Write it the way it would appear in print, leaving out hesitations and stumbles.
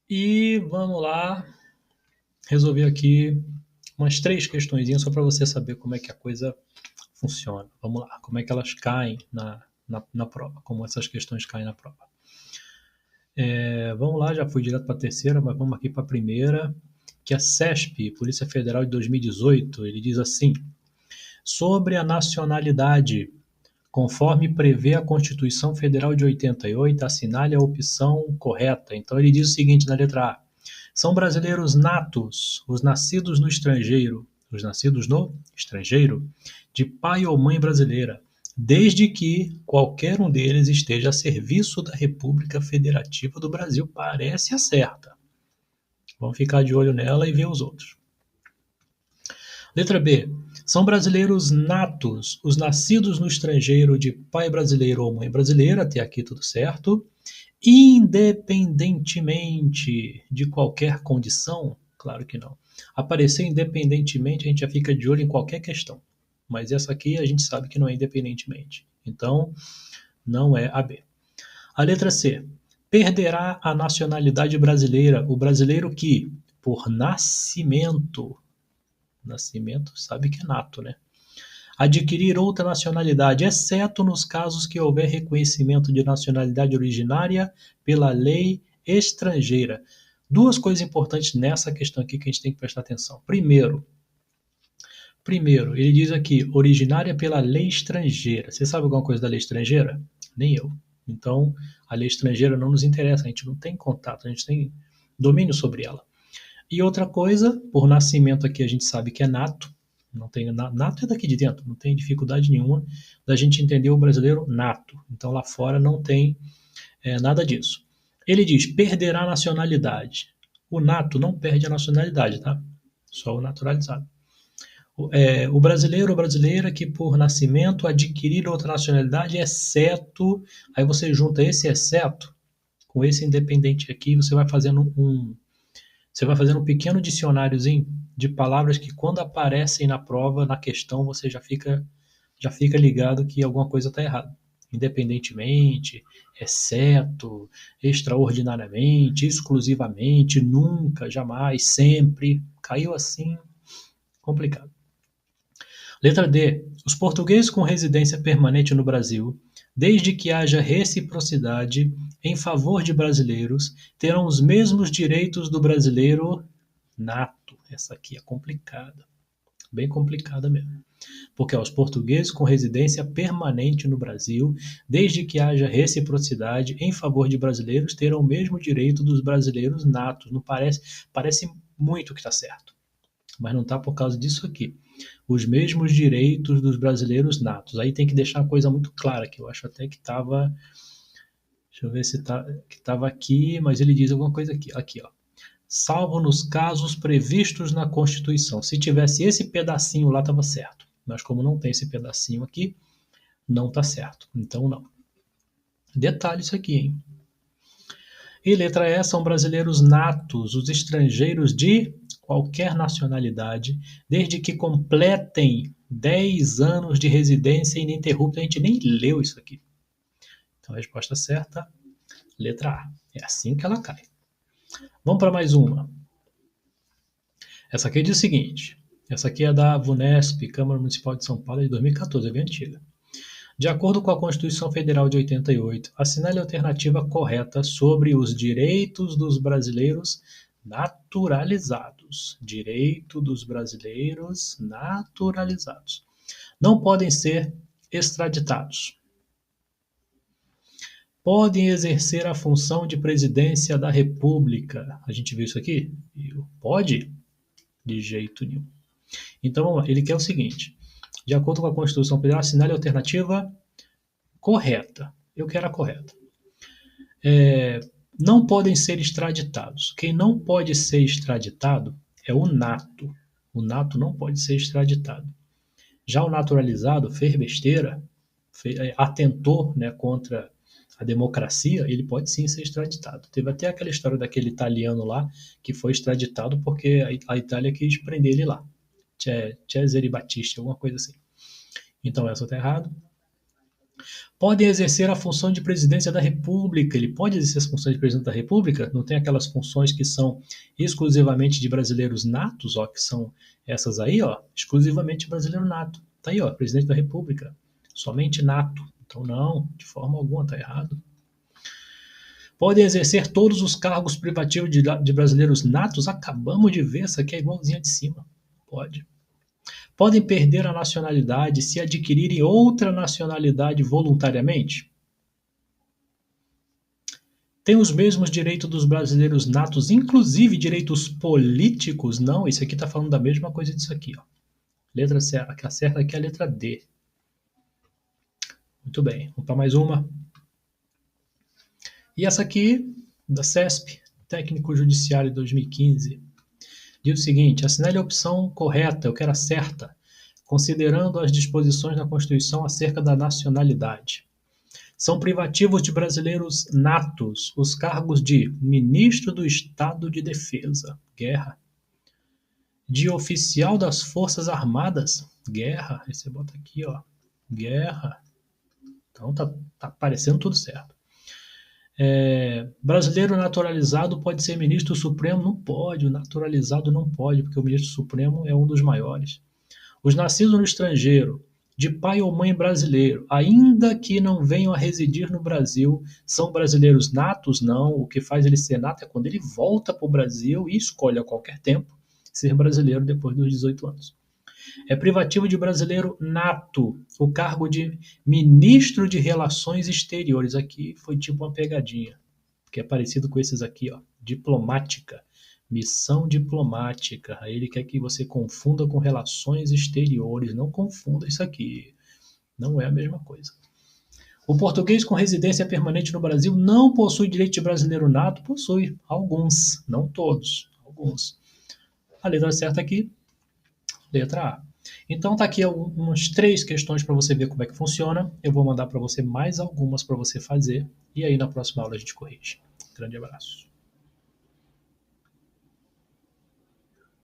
E vamos lá resolver aqui umas três questõezinhas só para você saber como é que a coisa funciona. Vamos lá, como é que elas caem na prova, como essas questões caem na prova. Vamos lá, já fui direto para a terceira, mas vamos aqui para a primeira, que é a CESP, Polícia Federal de 2018, ele diz assim: sobre a nacionalidade, conforme prevê a Constituição Federal de 88, assinale a opção correta. Então ele diz o seguinte na letra A: são brasileiros natos, os nascidos no estrangeiro, de pai ou mãe brasileira, desde que qualquer um deles esteja a serviço da República Federativa do Brasil. Parece a certa. Vamos ficar de olho nela e ver os outros. Letra B. São brasileiros natos, os nascidos no estrangeiro de pai brasileiro ou mãe brasileira, até aqui tudo certo, independentemente de qualquer condição? Claro que não. Aparecer independentemente, a gente já fica de olho em qualquer questão. Mas essa aqui a gente sabe que não é independentemente. Então, não é a B. A letra C. Perderá a nacionalidade brasileira o brasileiro que, por nascimento sabe que é nato, né? Adquirir outra nacionalidade, exceto nos casos que houver reconhecimento de nacionalidade originária pela lei estrangeira. Duas coisas importantes nessa questão aqui que a gente tem que prestar atenção. Primeiro, ele diz aqui, originária pela lei estrangeira. Você sabe alguma coisa da lei estrangeira? Nem eu. Então, a lei estrangeira não nos interessa, a gente não tem contato, a gente tem domínio sobre ela. E outra coisa, por nascimento aqui a gente sabe que é nato, não tem nato é daqui de dentro, não tem dificuldade nenhuma da gente entender o brasileiro nato. Então lá fora não tem nada disso. Ele diz perderá a nacionalidade. O nato não perde a nacionalidade, tá? Só o naturalizado. O brasileiro ou brasileira que por nascimento adquirir outra nacionalidade, exceto, aí você junta esse exceto com esse independente aqui, você vai fazendo um pequeno dicionáriozinho de palavras que quando aparecem na prova, na questão, você já fica ligado que alguma coisa está errada. Independentemente, exceto, extraordinariamente, exclusivamente, nunca, jamais, sempre. Caiu assim, complicado. Letra D. Os portugueses com residência permanente no Brasil, desde que haja reciprocidade em favor de brasileiros, terão os mesmos direitos do brasileiro nato. Essa aqui é complicada, bem complicada mesmo. Porque os portugueses com residência permanente no Brasil, desde que haja reciprocidade em favor de brasileiros, terão o mesmo direito dos brasileiros natos. Não parece muito que está certo, mas não está por causa disso aqui. Os mesmos direitos dos brasileiros natos. Aí tem que deixar uma coisa muito clara, que eu acho até que estava. Deixa eu ver se que estava aqui, mas ele diz alguma coisa aqui. Aqui, ó. Salvo nos casos previstos na Constituição. Se tivesse esse pedacinho lá, estava certo. Mas como não tem esse pedacinho aqui, não está certo. Então, não. Detalhe isso aqui, hein? E letra E, são brasileiros natos, os estrangeiros de qualquer nacionalidade, desde que completem 10 anos de residência ininterrupta. A gente nem leu isso aqui. Então, a resposta certa, letra A. É assim que ela cai. Vamos para mais uma. Essa aqui diz o seguinte. Essa aqui é da VUNESP, Câmara Municipal de São Paulo, de 2014, é bem antiga. De acordo com a Constituição Federal de 88, assinale a alternativa correta sobre os direitos dos brasileiros naturalizados. Direito dos brasileiros naturalizados. Não podem ser extraditados. Podem exercer a função de presidência da República. A gente viu isso aqui? Pode? De jeito nenhum. Então, vamos lá. Ele quer o seguinte. De acordo com a Constituição Federal, assinale a alternativa correta. Eu quero a correta. Não podem ser extraditados. Quem não pode ser extraditado é o nato. O nato não pode ser extraditado. Já o naturalizado fez besteira, atentou, né, contra a democracia, ele pode sim ser extraditado. Teve até aquela história daquele italiano lá que foi extraditado porque a Itália quis prender ele lá. Cesare Battisti, alguma coisa assim. Então essa está errado. Podem exercer a função de presidência da República. Ele pode exercer as funções de presidente da República? Não tem aquelas funções que são exclusivamente de brasileiros natos, ó, que são essas aí, ó, exclusivamente brasileiro nato. Tá aí, ó, presidente da República. Somente nato. Então não, de forma alguma, tá errado. Podem exercer todos os cargos privativos de brasileiros natos? Acabamos de ver, essa aqui é igualzinha de cima. Pode. Podem perder a nacionalidade se adquirirem outra nacionalidade voluntariamente? Tem os mesmos direitos dos brasileiros natos, inclusive direitos políticos? Não, isso aqui está falando da mesma coisa disso aqui. Ó. Letra certa, a certa aqui é a letra D. Muito bem, vamos para mais uma. E essa aqui, da CESP, Técnico Judiciário 2015, diz o seguinte: assinale a opção correta, eu quero a certa, considerando as disposições da Constituição acerca da nacionalidade. São privativos de brasileiros natos os cargos de Ministro do Estado de Defesa, guerra, de Oficial das Forças Armadas, guerra, aí você bota aqui, ó, guerra. Então tá parecendo tudo certo. Brasileiro naturalizado pode ser ministro supremo? Não pode, o naturalizado não pode, porque o ministro supremo é um dos maiores. Os nascidos no estrangeiro, de pai ou mãe brasileiro, ainda que não venham a residir no Brasil, são brasileiros natos? Não. O que faz ele ser nato é quando ele volta para o Brasil e escolhe a qualquer tempo ser brasileiro depois dos 18 anos. É privativo de brasileiro nato o cargo de ministro de Relações Exteriores. Aqui foi tipo uma pegadinha, que é parecido com esses aqui, ó, diplomática. Missão diplomática. Aí ele quer que você confunda com relações exteriores. Não confunda isso aqui. Não é a mesma coisa. O português com residência permanente no Brasil não possui direito de brasileiro nato? Possui. Alguns. Não todos. Alguns. A letra certa aqui, letra A. Então tá aqui umas 3 questões para você ver como é que funciona. Eu vou mandar para você mais algumas para você fazer. E aí na próxima aula a gente corrige. Grande abraço.